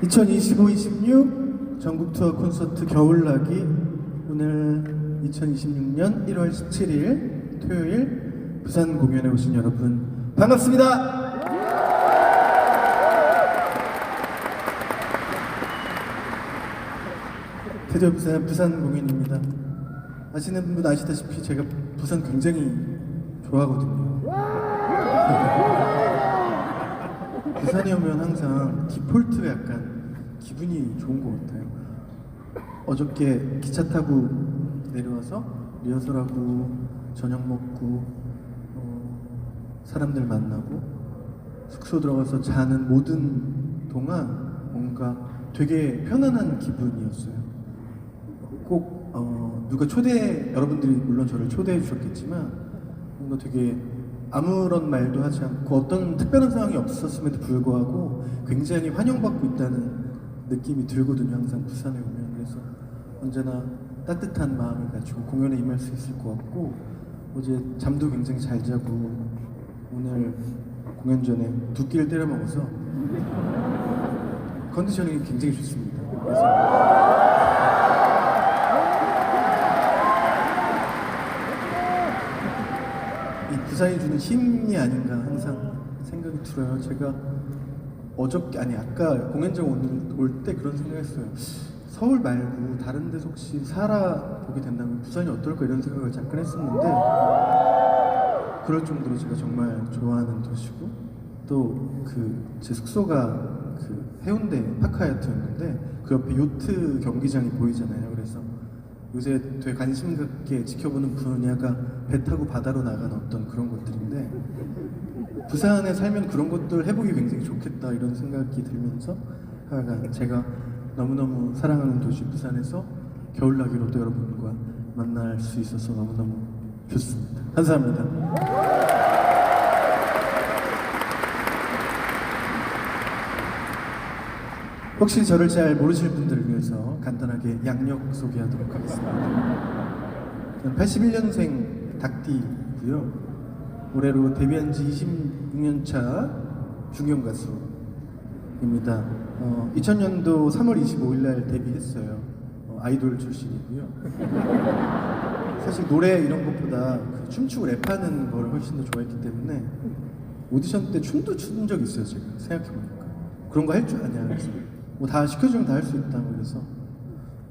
(2025-26) 전국 투어 콘서트 겨울나기 오늘 2026년 1월 17일 토요일 부산 공연에 오신 여러분 반갑습니다. 드디어 부산 공연입니다. 아시는 분 아시다시피 제가 부산 굉장히 좋아하거든요. 부산에 오면 항상 디폴트가 약간 기분이 좋은 것 같아요. 어저께 기차 타고 내려와서 리허설하고 저녁 먹고 사람들 만나고 숙소 들어가서 자는 모든 동안 뭔가 되게 편안한 기분이었어요. 꼭 누가 여러분들이 물론 저를 초대해 주셨겠지만 뭔가 되게 아무런 말도 하지 않고 어떤 특별한 상황이 없었음에도 불구하고 굉장히 환영받고 있다는 느낌이 들거든요. 항상 부산에 오면. 그래서 언제나 따뜻한 마음을 가지고 공연에 임할 수 있을 것 같고 어제 잠도 굉장히 잘 자고 오늘 공연 전에 두 끼를 때려 먹어서 컨디셔닝이 굉장히 좋습니다. 그래서 부산이 주는 힘이 아닌가 항상 생각이 들어요. 제가 아까 공연장 올 때 그런 생각했어요. 서울 말고 다른 데서 혹시 살아보게 된다면 부산이 어떨까 이런 생각을 잠깐 했었는데 그럴 정도로 제가 정말 좋아하는 도시고 또 제 숙소가 해운대 파크하얏트였는데 그 옆에 요트 경기장이 보이잖아요. 그래서 요새 되게 관심 갖게 지켜보는 분야가 배 타고 바다로 나가는 어떤 그런 것들인데 부산에 살면 그런 것들 해보기 굉장히 좋겠다 이런 생각이 들면서 하여간 제가 너무너무 사랑하는 도시 부산에서 겨울나기로 또 여러분과 만날 수 있어서 너무너무 좋습니다. 감사합니다. 혹시 저를 잘 모르실 분들을 위해서 간단하게 양력 소개하도록 하겠습니다. 저는 81년생 닭띠고요. 올해로 데뷔한 지 26년차 중견 가수입니다. 2000년도 3월 25일 날 데뷔했어요. 아이돌 출신이고요. 사실 노래 이런 것보다 춤추고 랩하는 걸 훨씬 더 좋아했기 때문에 오디션 때 춤도 춘 적 있어요. 제가 생각해보니까 그런 거 할 줄 아냐 그래서 뭐 다 시켜주면 다 할 수 있다 그래서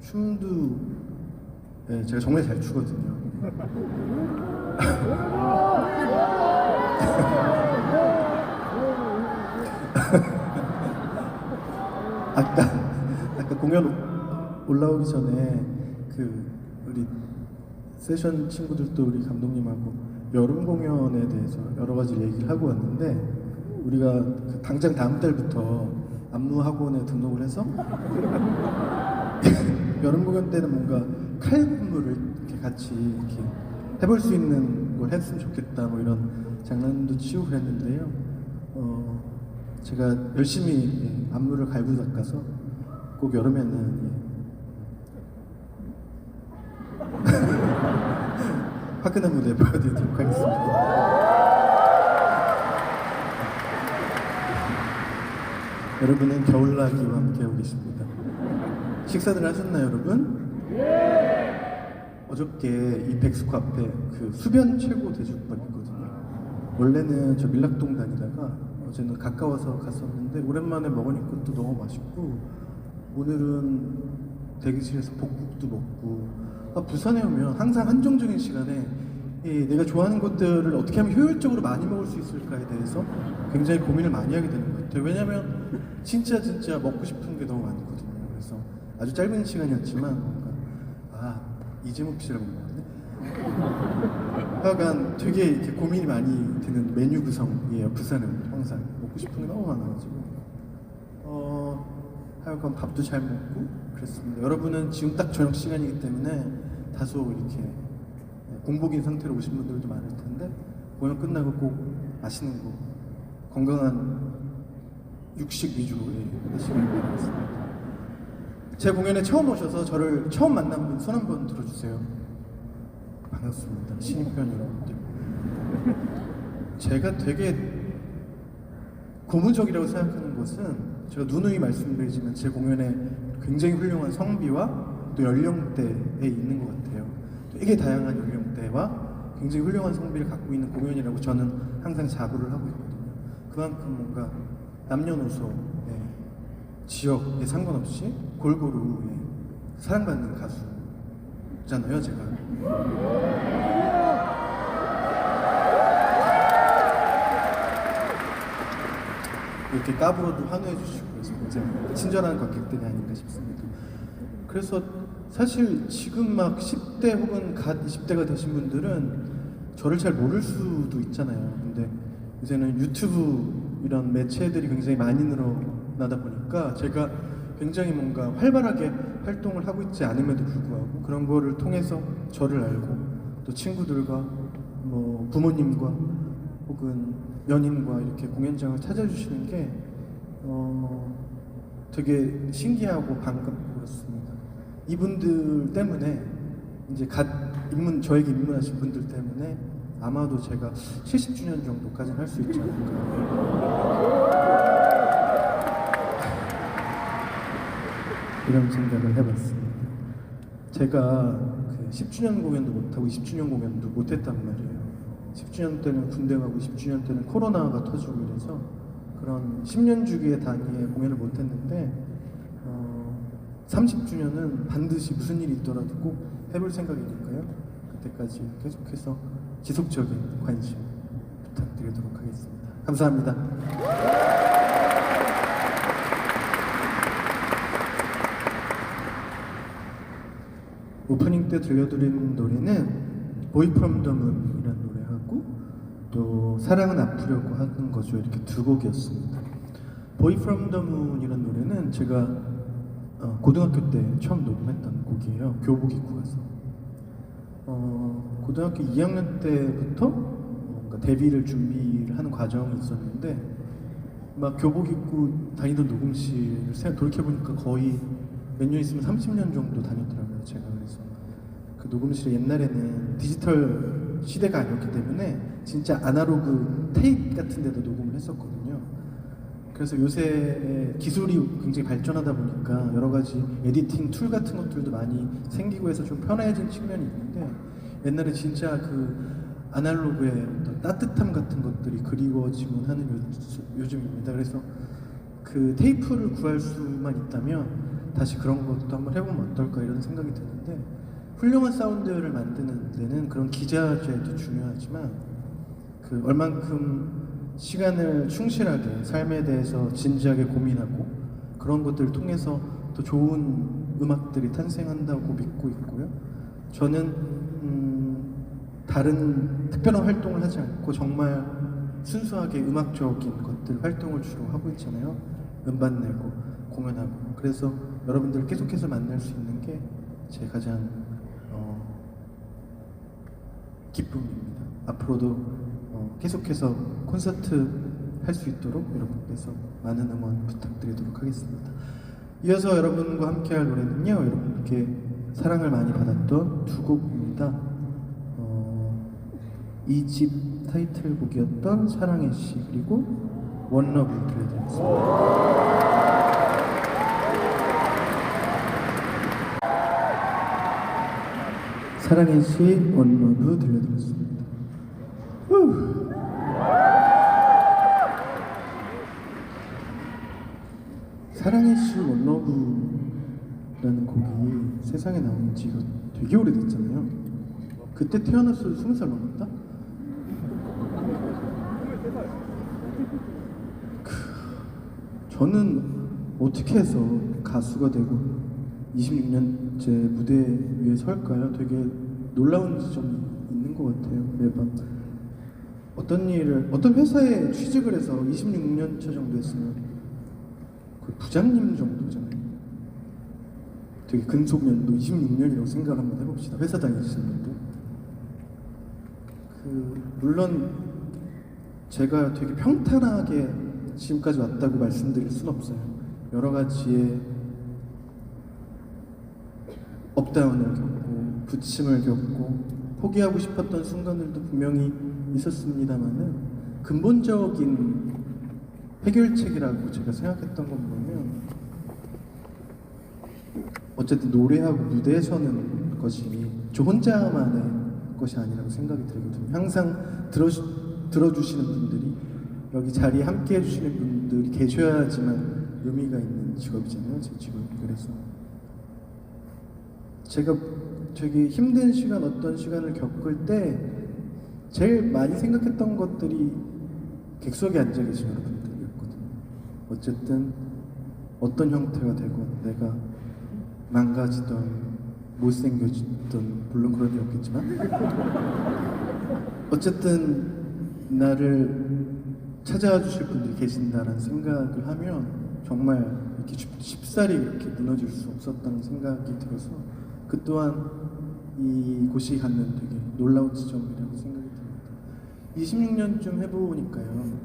춤도 제가 정말 잘 추거든요. 아까 공연 올라오기 전에 우리 세션 친구들도 우리 감독님하고 여름 공연에 대해서 여러 가지 얘기를 하고 왔는데 우리가 당장 다음 달부터 안무학원에 등록을 해서 여름 공연 때는 뭔가 칼군무를 이렇게 같이 이렇게 해볼 수 있는 걸 했으면 좋겠다 뭐 이런 장난도 치고 그랬는데요. 제가 열심히 안무를 갈고 닦아서 꼭 여름에는 화끈한 무대 보여드리도록 하겠습니다. 여러분은 겨울나기와 함께하고 계십니다. 식사들 하셨나요, 여러분? 네! 어저께 이 백숙 앞에 수변 최고 돼지국밥이 있거든요. 원래는 저 밀락동 다니다가 어제는 가까워서 갔었는데 오랜만에 먹으니까 또 너무 맛있고 오늘은 대기실에서 볶국도 먹고 부산에 오면 항상 한정적인 시간에 내가 좋아하는 것들을 어떻게 하면 효율적으로 많이 먹을 수 있을까에 대해서 굉장히 고민을 많이 하게 되는 것 같아요. 왜냐면 진짜 먹고 싶은 게 너무 많거든요. 그래서 아주 짧은 시간이었지만 뭔가 이재목 씨를 못 먹었네. 하여간 되게 이렇게 고민이 많이 드는 메뉴 구성이에요. 부산은 항상 먹고 싶은 게 너무 많아가지고 하여간 밥도 잘 먹고 그랬습니다. 여러분은 지금 딱 저녁 시간이기 때문에 다소 이렇게 공복인 상태로 오신 분들도 많을 텐데 공연 끝나고 꼭 맛있는 거 건강한 육식 위주로 하시길 바라겠습니다. 제 공연에 처음 오셔서 저를 처음 만난 분 손 한번 들어주세요. 반갑습니다. 신입변 여러분들. 제가 되게 고무적이라고 생각하는 것은 제가 누누이 말씀드리지만 제 공연에 굉장히 훌륭한 성비와 또 연령대에 있는 것 같아요. 되게 다양한 연령대와 굉장히 훌륭한 성비를 갖고 있는 공연이라고 저는 항상 자부를 하고 있거든요. 그만큼 뭔가 남녀노소, 지역에 상관없이 골고루 사랑받는 가수잖아요, 제가. 이렇게 까불어도 환호해 주시고 그래서 굉장히 친절한 관객들이 아닌가 싶습니다. 그래서 사실 지금 막 10대 혹은 갓 20대가 되신 분들은 저를 잘 모를 수도 있잖아요. 근데 요새는 유튜브 이런 매체들이 굉장히 많이 늘어나다 보니까 제가 굉장히 뭔가 활발하게 활동을 하고 있지 않음에도 불구하고 그런 거를 통해서 저를 알고 또 친구들과 뭐 부모님과 혹은 연인과 이렇게 공연장을 찾아주시는 게 되게 신기하고 반갑고 그렇습니다. 이분들 때문에 이제 저에게 입문하신 분들 때문에 아마도 제가 70주년 정도까지 할 수 있지 않을까 이런 생각을 해봤습니다. 제가 그 10주년 공연도 못하고 20주년 공연도 못했단 말이에요. 10주년 때는 군대 가고 20주년 때는 코로나가 터지고 이래서 그런 10년 주기의 단위의 공연을 못했는데 30주년은 반드시 무슨 일이 있더라도 꼭 해볼 생각이니까요. 그때까지 계속해서 지속적인 관심 부탁드리도록 하겠습니다. 감사합니다. 오프닝 때 들려드린 노래는 Boy From The Moon이라는 노래하고 또 사랑은 아프려고 하는 거죠. 이렇게 두 곡이었습니다. Boy From The Moon이라는 노래는 제가 고등학교 때 처음 녹음했던 곡이에요. 교복 입고 가서 고등학교 2학년 때부터 뭔가 데뷔를 준비를 하는 과정이 있었는데 막 교복 입고 다니던 녹음실을 돌이켜보니까 거의 몇 년 있으면 30년 정도 다녔더라고요. 제가 그래서 그 녹음실에 옛날에는 디지털 시대가 아니었기 때문에 진짜 아날로그 테이프 같은 데도 녹음을 했었거든요. 그래서 요새 기술이 굉장히 발전하다 보니까 여러 가지 에디팅 툴 같은 것들도 많이 생기고 해서 좀 편해진 측면이 있는데 옛날에 진짜 그 아날로그의 어떤 따뜻함 같은 것들이 그리워지곤 하는 요즘입니다. 그래서 그 테이프를 구할 수만 있다면 다시 그런 것도 한번 해보면 어떨까 이런 생각이 드는데 훌륭한 사운드를 만드는 데는 그런 기자재도 중요하지만 그 얼만큼 시간을 충실하게 삶에 대해서 진지하게 고민하고 그런 것들을 통해서 더 좋은 음악들이 탄생한다고 믿고 있고요. 저는 다른 특별한 활동을 하지 않고 정말 순수하게 음악적인 것들 활동을 주로 하고 있잖아요. 음반 내고 공연하고. 그래서 여러분들 계속해서 만날 수 있는 게 제 가장 기쁨입니다. 앞으로도 계속해서 콘서트 할 수 있도록 여러분께서 많은 응원 부탁드리도록 하겠습니다. 이어서 여러분과 함께 할 노래는요, 여러분께 사랑을 많이 받았던 두 곡입니다. 이 집 타이틀곡이었던 사랑의 시 그리고 원러브 들려드리겠습니다. 사랑의 시 원러브 들려드렸습니다. 사랑의 시 원러브라는 곡이 세상에 나온 지가 되게 오래됐잖아요. 그때 태어났어도 20살 넘었다? 저는 어떻게 해서 가수가 되고 26년째 무대 위에 설까요? 되게 놀라운 지점이 있는 것 같아요. 매번 어떤 회사에 취직을 해서 26년차 정도 했으면 그 부장님 정도잖아요. 되게 근속연도 26년이라고 생각을 한번 해봅시다. 회사 다니시는 분들. 물론 제가 되게 평탄하게 지금까지 왔다고 말씀드릴 순 없어요. 여러 가지의 업다운을 겪고 부침을 겪고 포기하고 싶었던 순간들도 분명히 있었습니다만은 근본적인 해결책이라고 제가 생각했던 건 뭐냐면 어쨌든 노래하고 무대에 서는 것이 저 혼자만의 것이 아니라고 생각이 들거든요. 항상 들어주시는 분들이 여기 자리에 함께 해주시는 분들이 계셔야지만 의미가 있는 직업이잖아요, 제 직업이. 그래서 제가 되게 힘든 시간, 어떤 시간을 겪을 때 제일 많이 생각했던 것들이 객석에 앉아 계신 여러분들이었거든요. 어쨌든 어떤 형태가 되건 내가 망가지던 못생겨지던 물론 그런 일 없겠지만 어쨌든 나를 찾아와 주실 분들이 계신다라는 생각을 하면 정말 이렇게 쉽사리 이렇게 무너질 수 없었다는 생각이 들어서 그 또한 이곳이 갖는 되게 놀라운 지점이라고 생각이 듭니다. 26년쯤 해보니까요,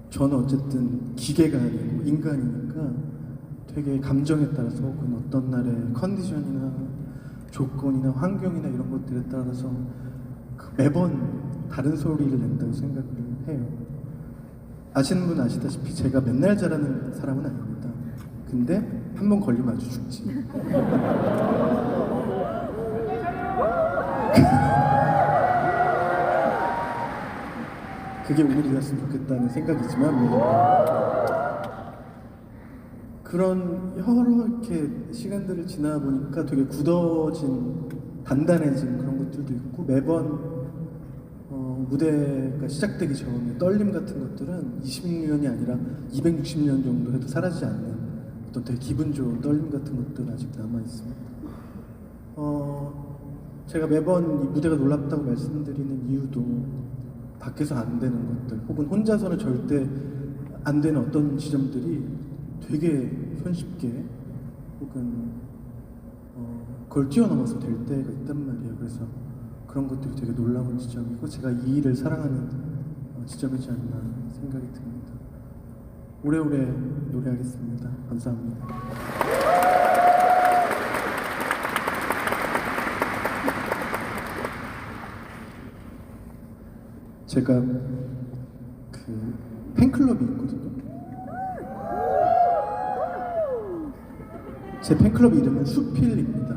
저는 어쨌든 기계가 아니고 인간이니까 되게 감정에 따라서 혹은 어떤 날의 컨디션이나 조건이나 환경이나 이런 것들에 따라서 매번 다른 소리를 낸다고 생각을 해요. 아시는 분 아시다시피 제가 맨날 잘하는 사람은 아닙니다. 근데 한 번 걸리면 아주 죽지. 그게 오늘이었으면 좋겠다는 생각이지만 그런 여러 이렇게 시간들을 지나 보니까 되게 굳어진 단단해진 그런 것들도 있고 매번 무대가 시작되기 전에 떨림 같은 것들은 26년이 아니라 260년 정도 해도 사라지지 않는 어떤 되게 기분 좋은 떨림 같은 것들 아직 남아 있습니다. 제가 매번 이 무대가 놀랍다고 말씀드리는 이유도 밖에서 안 되는 것들 혹은 혼자서는 절대 안 되는 어떤 지점들이 되게 손쉽게 혹은 그걸 뛰어넘어서 될 때가 있단 말이에요. 그래서 그런 것들이 되게 놀라운 지점이고 제가 이 일을 사랑하는 지점이지 않나 생각이 듭니다. 오래오래 노래하겠습니다. 감사합니다. 제가 그 팬클럽이 있거든요. 제 팬클럽 이름은 수필입니다.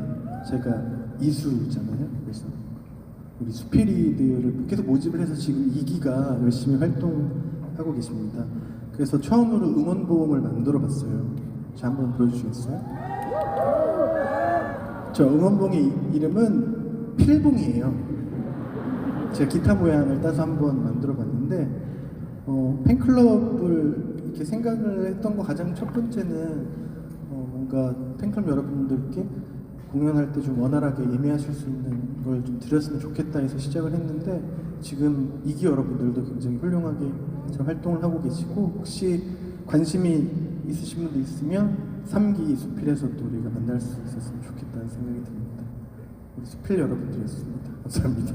제가 이수잖아요. 그래서 우리 수필이들을 계속 모집을 해서 지금 2기가 열심히 활동하고 계십니다. 그래서 처음으로 응원봉을 만들어 봤어요. 저 한번 보여주시겠어요? 저 응원봉의 이름은 필봉이에요. 제가 기타 모양을 따서 한번 만들어 봤는데 팬클럽을 이렇게 생각을 했던 거 가장 첫 번째는 뭔가 팬클럽 여러분들께 공연할 때 좀 원활하게 예매하실 수 있는 걸 좀 드렸으면 좋겠다 해서 시작을 했는데 지금 2기 여러분들도 굉장히 훌륭하게 잘 활동을 하고 계시고 혹시 관심이 있으신 분도 있으면 3기 수필에서도 우리가 만날 수 있었으면 좋겠다는 생각이 듭니다. 우리 수필 여러분들이었습니다. 감사합니다.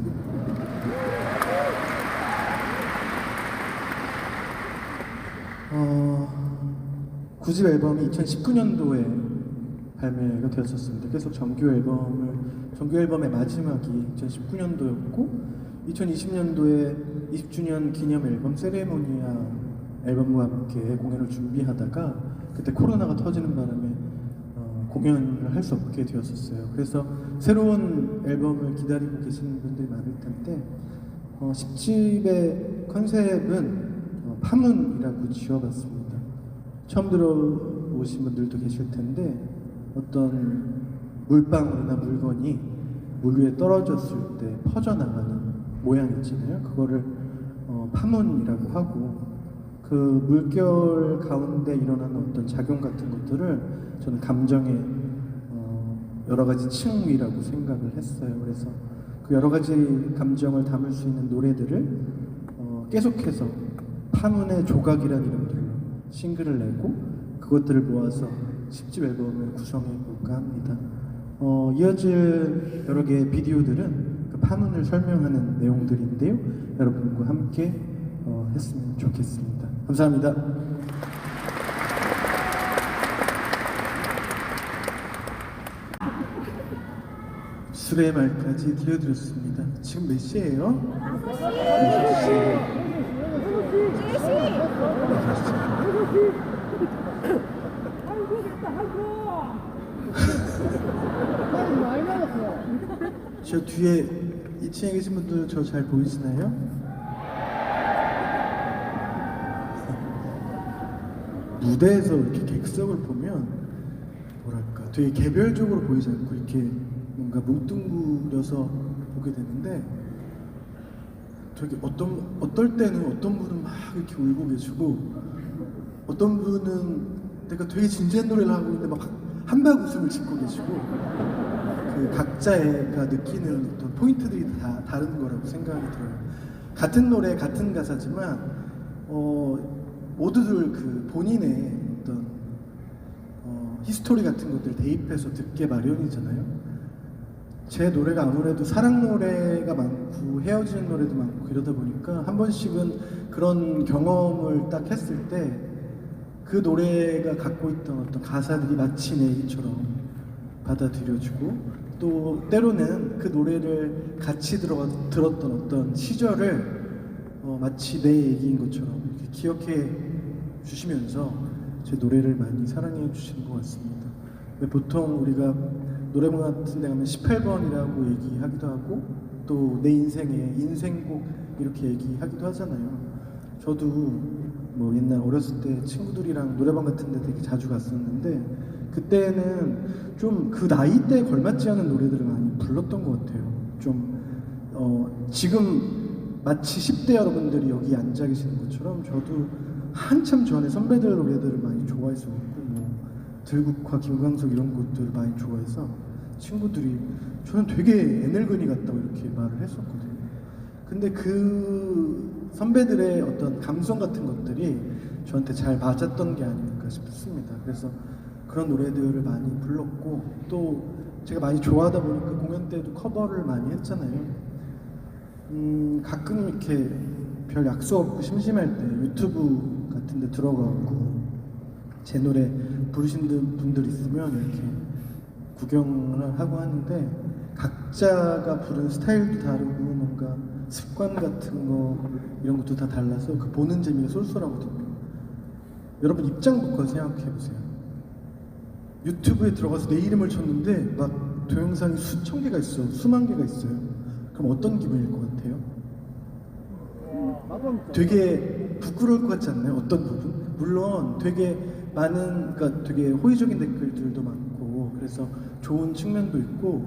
9집 앨범이 2019년도에 발매가 되었었습니다. 계속 정규 앨범의 마지막이 2019년도였고 2020년도에 20주년 기념 앨범 세레모니아 앨범과 함께 공연을 준비하다가 그때 코로나가 터지는 바람에 공연을 할 수 없게 되었었어요. 그래서 새로운 앨범을 기다리고 계시는 분들이 많을 텐데 10집의 컨셉은 파문이라고 지어봤습니다. 처음 들어오신 분들도 계실 텐데 어떤 물방울이나 물건이 물 위에 떨어졌을 때 퍼져나가는 모양 있잖아요. 그거를 파문이라고 하고 그 물결 가운데 일어나는 어떤 작용 같은 것들을 저는 감정의 여러 가지 층위라고 생각을 했어요. 그래서 그 여러 가지 감정을 담을 수 있는 노래들을 계속해서 파문의 조각이라는 이름으로 싱글을 내고 그것들을 모아서 10집 앨범을 구성해 볼까 합니다. 이어질 여러 개의 비디오들은 그 파문을 설명하는 내용들인데요. 여러분과 함께 했으면 좋겠습니다. 감사합니다. 기술의 말까지 들려드렸습니다. 지금 몇 시예요? 6시. 저 뒤에 2층에 계신 분들 저 잘 보이시나요? 무대에서 이렇게 객석을 보면 뭐랄까 되게 개별적으로 보이지 않고 이렇게 뭔가 뭉뚱그려서 보게 되는데 되게 어떨 때는 어떤 분은 막 이렇게 울고 계시고 어떤 분은 내가 되게 진지한 노래를 하고 있는데 막 한박 웃음을 짓고 계시고 그 각자가 느끼는 어떤 포인트들이 다 다른 거라고 생각이 들어요. 같은 노래 같은 가사지만 모두들 그 본인의 어떤 히스토리 같은 것들을 대입해서 듣게 마련이잖아요. 제 노래가 아무래도 사랑 노래가 많고 헤어지는 노래도 많고 이러다 보니까 한 번씩은 그런 경험을 딱 했을 때 그 노래가 갖고 있던 어떤 가사들이 마치 내 얘기처럼 받아들여지고 또 때로는 그 노래를 같이 들었던 어떤 시절을 마치 내 얘기인 것처럼 이렇게 기억해 주시면서 제 노래를 많이 사랑해 주시는 것 같습니다. 보통 우리가 노래방 같은 데 가면 18번이라고 얘기하기도 하고 또 내 인생의 인생곡 이렇게 얘기하기도 하잖아요. 저도 뭐 옛날 어렸을 때 친구들이랑 노래방 같은 데 되게 자주 갔었는데 그때는 좀 그 나이대에 걸맞지 않은 노래들을 많이 불렀던 것 같아요. 좀 지금 마치 10대 여러분들이 여기 앉아 계시는 것처럼 저도 한참 전에 선배들 노래들을 많이 좋아했었고 뭐 들국화, 김광석 이런 것들 많이 좋아해서 친구들이 저는 되게 애늙은이 같다고 이렇게 말을 했었거든요. 근데 그 선배들의 어떤 감성 같은 것들이 저한테 잘 맞았던 게 아닐까 싶습니다. 그래서 그런 노래들을 많이 불렀고 또 제가 많이 좋아하다 보니까 공연 때도 커버를 많이 했잖아요. 가끔 이렇게 별 약속 없고 심심할 때 유튜브 같은 데 들어가고 제 노래 부르시는 분들 있으면 이렇게 구경을 하고 하는데 각자가 부르는 스타일도 다르고 뭔가 습관 같은 거 이런 것도 다 달라서 그 보는 재미가 쏠쏠하거든요. 여러분 입장부터 생각해보세요. 유튜브에 들어가서 내 이름을 쳤는데 막 동영상이 수천 개가 있어, 수만 개가 있어요. 그럼 어떤 기분일 것 같아요? 되게 부끄러울 것 같지 않나요? 어떤 부분? 물론 되게 많은, 그러니까 되게 호의적인 댓글들도 많고 그래서 좋은 측면도 있고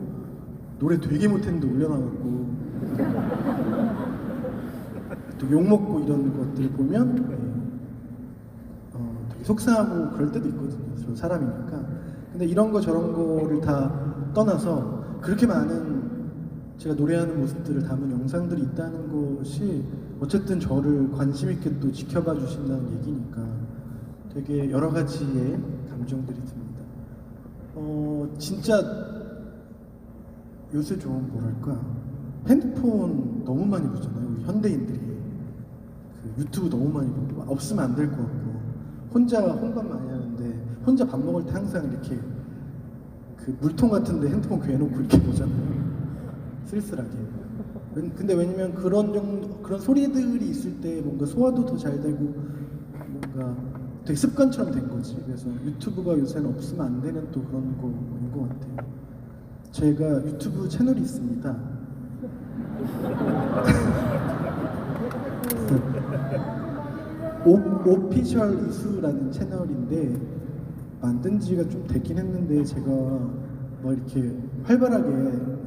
노래 되게 못했는데 올려놔갖고 또 욕먹고 이런 것들을 보면 되게 속상하고 그럴 때도 있거든요. 저 사람이니까. 근데 이런 거 저런 거를 다 떠나서 그렇게 많은 제가 노래하는 모습들을 담은 영상들이 있다는 것이 어쨌든 저를 관심 있게 또 지켜봐 주신다는 얘기니까 되게 여러 가지의 감정들이 듭니다. 진짜 요새 좀 뭐랄까 핸드폰 너무 많이 보잖아요. 우리 현대인들이 그 유튜브 너무 많이 보고 없으면 안 될 것 같고 혼자 혼밥 많이 하는데 혼자 밥 먹을 때 항상 이렇게 그 물통 같은데 핸드폰 괴놓고 이렇게 보잖아요. 쓸쓸하게. 근데 왜냐면 그런 소리들이 있을 때 뭔가 소화도 더 잘 되고 뭔가 되게 습관처럼 된 거지. 그래서 유튜브가 요새는 없으면 안 되는 또 그런 거인 것 같아요. 제가 유튜브 채널이 있습니다. 오피셜 이수라는 채널인데 만든 지가 좀 됐긴 했는데 제가 뭐 이렇게 활발하게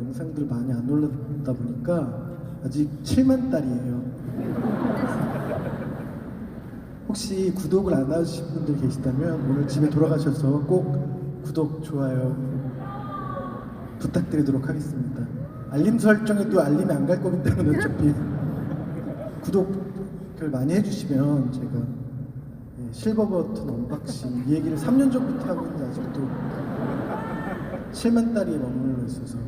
영상들 많이 안 올렸다 보니까 아직 7만 달이에요. 혹시 구독을 안 하신 분들 계시다면 오늘 집에 돌아가셔서 꼭 구독, 좋아요 부탁드리도록 하겠습니다. 알림 설정에도 알림이 안 갈 거기 때문에 어차피 구독을 많이 해주시면 제가 실버 버튼 언박싱 이 얘기를 3년 전부터 하고 있는데 아직도 7만 달이 머물러 있어서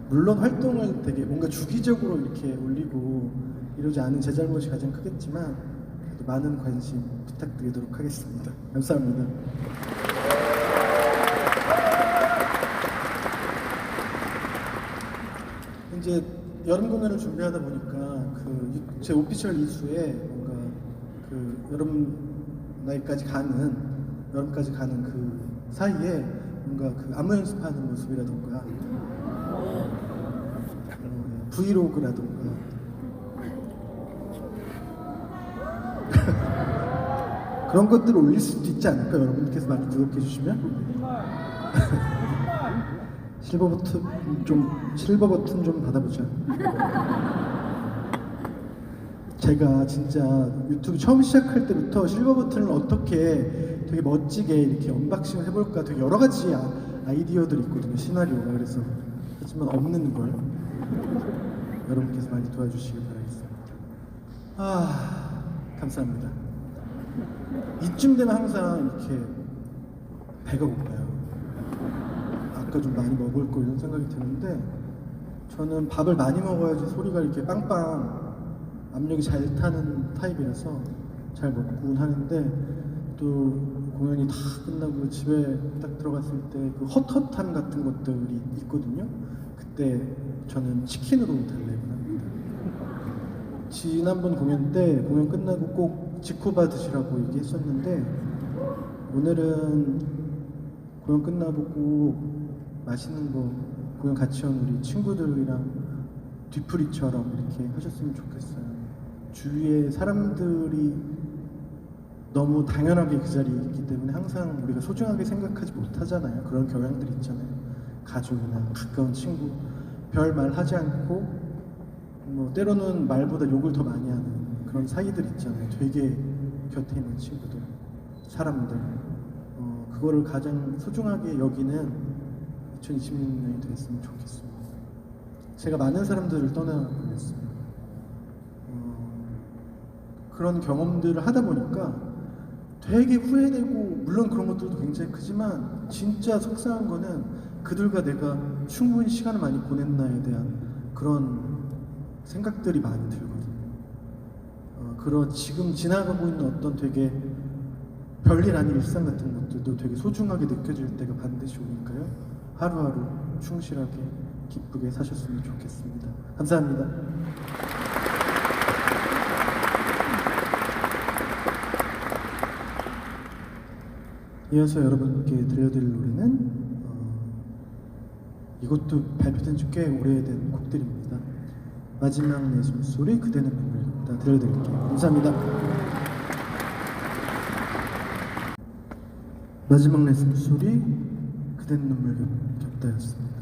물론 활동을 되게 뭔가 주기적으로 이렇게 올리고 이러지 않은 제 잘못이 가장 크겠지만 그래도 많은 관심 부탁드리도록 하겠습니다. 감사합니다. 여름 공연을 준비하다 보니까 그 제 오피셜 이수에 뭔가 그 여름까지 가는 그 사이에 뭔가 그 안무 연습하는 모습이라던가 브이로그라던가 그런 것들을 올릴 수도 있지 않을까 여러분께서 많이 구독해 주시면. 실버 버튼 좀 받아보자. 제가 진짜 유튜브 처음 시작할 때부터 실버 버튼을 어떻게 되게 멋지게 이렇게 언박싱을 해볼까 되게 여러 가지 아이디어들이 있거든요, 시나리오가. 그래서 하지만 없는 걸 여러분께서 많이 도와주시길 바라겠습니다. 감사합니다. 이쯤 되면 항상 이렇게 배가 고파요. 아까 좀 많이 먹을 거 이런 생각이 드는데, 저는 밥을 많이 먹어야지 소리가 이렇게 빵빵 압력이 잘 타는 타입이라서 잘 먹곤 하는데, 또 공연이 다 끝나고 집에 딱 들어갔을 때 그 헛헛함 같은 것들이 있거든요. 그때 저는 치킨으로 달래곤 합니다. 지난번 공연 때 공연 끝나고 꼭 지코바 드시라고 얘기했었는데, 오늘은 공연 끝나고 맛있는 거 공연 같이 온 우리 친구들이랑 뒤풀이처럼 이렇게 하셨으면 좋겠어요. 주위에 사람들이 너무 당연하게 그 자리에 있기 때문에 항상 우리가 소중하게 생각하지 못하잖아요. 그런 경향들이 있잖아요. 가족이나 가까운 친구 별 말 하지 않고 뭐 때로는 말보다 욕을 더 많이 하는 그런 사이들 있잖아요. 되게 곁에 있는 친구들, 사람들, 그거를 가장 소중하게 여기는 2026년이 됐으면 좋겠습니다. 제가 많은 사람들을 떠나보냈어요. 그런 경험들을 하다 보니까 되게 후회되고, 물론 그런 것들도 굉장히 크지만 진짜 속상한 거는 그들과 내가 충분히 시간을 많이 보냈나에 대한 그런 생각들이 많이 들거든요. 그런 지금 지나가고 있는 어떤 되게 별일 아닌 일상 같은 것들도 되게 소중하게 느껴질 때가 반드시 오니까요. 하루하루 충실하게 기쁘게 사셨으면 좋겠습니다. 감사합니다. 이어서 여러분께 들려드릴 노래는 이것도 발표된 지 꽤 오래된 곡들입니다. 마지막 내 숨소리 그대는 눈물겹다 들려드릴게요. 감사합니다. 마지막 내 숨소리 그대는 눈물겹다였습니다.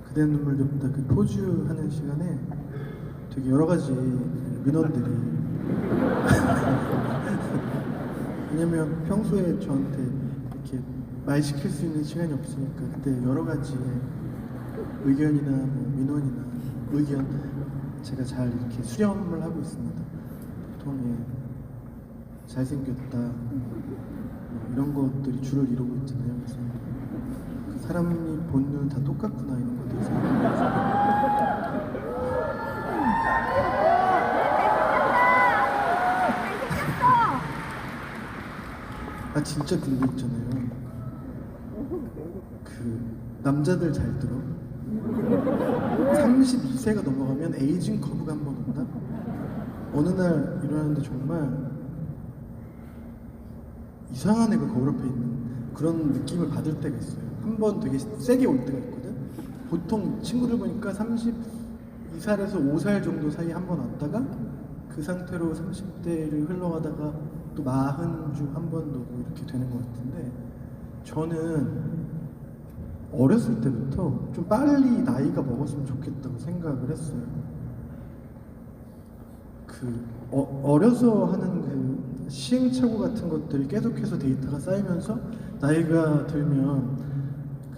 그대는 눈물겹다 그 포즈 하는 시간에 되게 여러 가지 민원들이 왜냐면 평소에 저한테 이렇게 말 시킬 수 있는 시간이 없으니까 그때 여러 가지의 의견이나 뭐 민원이나 의견 제가 잘 이렇게 수렴을 하고 있습니다. 보통 잘생겼다 이런 것들이 주를 이루고 있잖아요. 그래서 그 사람이 본 눈은 다 똑같구나 이런 것들이 생각해서 진짜 그런 거 있잖아요. 그 남자들 잘 들어. 32세가 넘어가면 에이징 커브가 한 번 온다. 어느 날 일어났는데 정말 이상한 애가 거울 앞에 있는 그런 느낌을 받을 때가 있어요. 한 번 되게 세게 올 때가 있거든. 보통 친구들 보니까 32살에서 5살 정도 사이에 한 번 왔다가 그 상태로 30대를 흘러가다가 또 40 중 한 번 오고 이렇게 되는 것 같은데, 저는 어렸을 때부터 좀 빨리 나이가 먹었으면 좋겠다고 생각을 했어요. 어려서 하는 그 시행착오 같은 것들이 계속해서 데이터가 쌓이면서 나이가 들면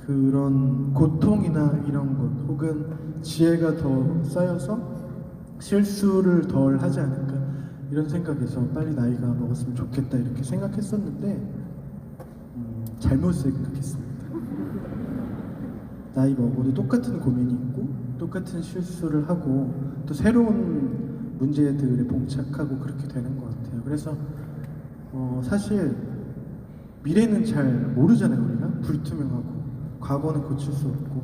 그런 고통이나 이런 것 혹은 지혜가 더 쌓여서 실수를 덜 하지 않을까 이런 생각에서 빨리 나이가 먹었으면 좋겠다 이렇게 생각했었는데 잘못 생각했습니다. 나이 먹어도 똑같은 고민이 있고 똑같은 실수를 하고 또 새로운 문제들에 봉착하고 그렇게 되는 것 같아요. 그래서 사실 미래는 잘 모르잖아요. 우리가 불투명하고 과거는 고칠 수 없고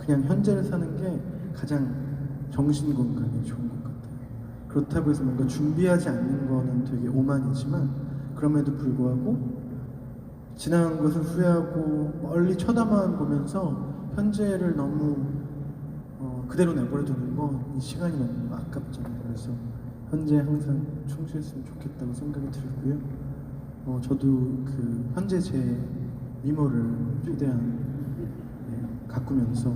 그냥 현재를 사는 게 가장 정신 건강에 좋은 것 같아요. 그렇다고 해서 뭔가 준비하지 않는 거는 되게 오만이지만 그럼에도 불구하고 지나간 것을 후회하고 멀리 쳐다만 보면서 현재를 너무 그대로 내버려두는 건 이 시간이 너무 아깝잖아요. 그래서 현재 항상 충실했으면 좋겠다고 생각이 들고요. 저도 그 현재 제 미모를 최대한 가꾸면서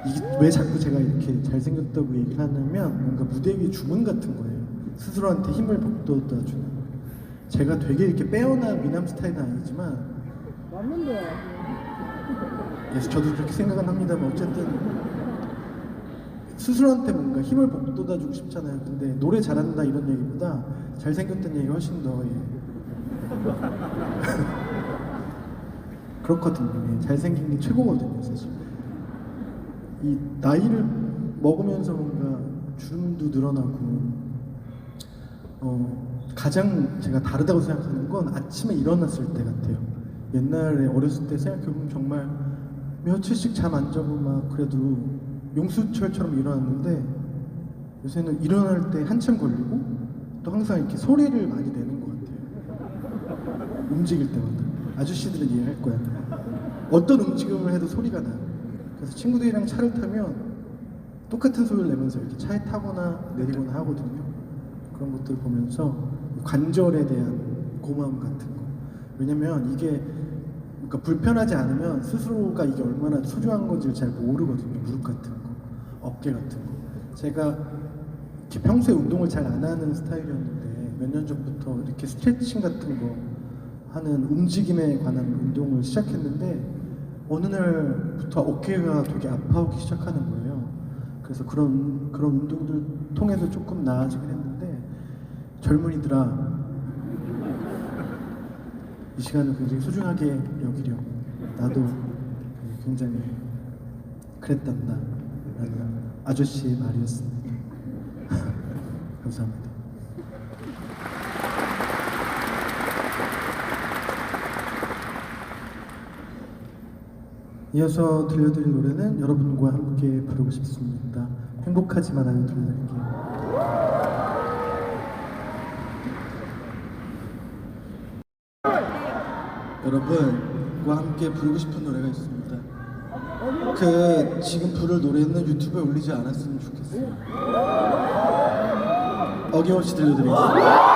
이게 왜 자꾸 제가 이렇게 잘생겼다고 얘기를 하냐면 뭔가 무대 위에 주문 같은 거예요. 스스로한테 힘을 북돋아주는. 제가 되게 이렇게 빼어난 미남 스타일은 아니지만 맞는데. 그래서 저도 그렇게 생각은 합니다만 어쨌든 스스로한테 뭔가 힘을 북돋아주고 싶잖아요. 근데 노래 잘한다 이런 얘기보다 잘생겼다는 얘기가 훨씬 더 그렇거든요. 잘생긴 게 최고거든요, 사실. 이 나이를 먹으면서 뭔가 주름도 늘어나고 가장 제가 다르다고 생각하는 건 아침에 일어났을 때 같아요. 옛날에 어렸을 때 생각해보면 정말 며칠씩 잠 안 자고 막 그래도 용수철처럼 일어났는데 요새는 일어날 때 한참 걸리고 또 항상 이렇게 소리를 많이 내는 것 같아요. 움직일 때마다. 아저씨들은 이해할 거야. 어떤 움직임을 해도 소리가 나요. 그래서 친구들이랑 차를 타면 똑같은 소리를 내면서 이렇게 차에 타거나 내리거나 하거든요. 그런 것들을 보면서 관절에 대한 고마움 같은 거. 왜냐면 이게 그러니까 불편하지 않으면 스스로가 이게 얼마나 소중한 건지를 잘 모르거든요. 무릎 같은 거, 어깨 같은 거. 제가 이렇게 평소에 운동을 잘 안 하는 스타일이었는데 몇 년 전부터 이렇게 스트레칭 같은 거 하는 움직임에 관한 운동을 시작했는데 어느 날부터 어깨가 되게 아파오기 시작하는 거예요. 그래서 그런 운동들 통해서 조금 나아지긴 했는데 젊은이들아 이 시간을 굉장히 소중하게 여기려. 나도 굉장히 그랬단다 라는 아저씨의 말이었습니다. 감사합니다. 이어서 들려드릴 노래는 여러분과 함께 부르고 싶습니다. 행복하지만 않은 들려드릴게요. 여러분과 함께 부르고 싶은 노래가 있습니다. 지금 부를 노래는 유튜브에 올리지 않았으면 좋겠어요. 어김없이 들려드리겠습니다.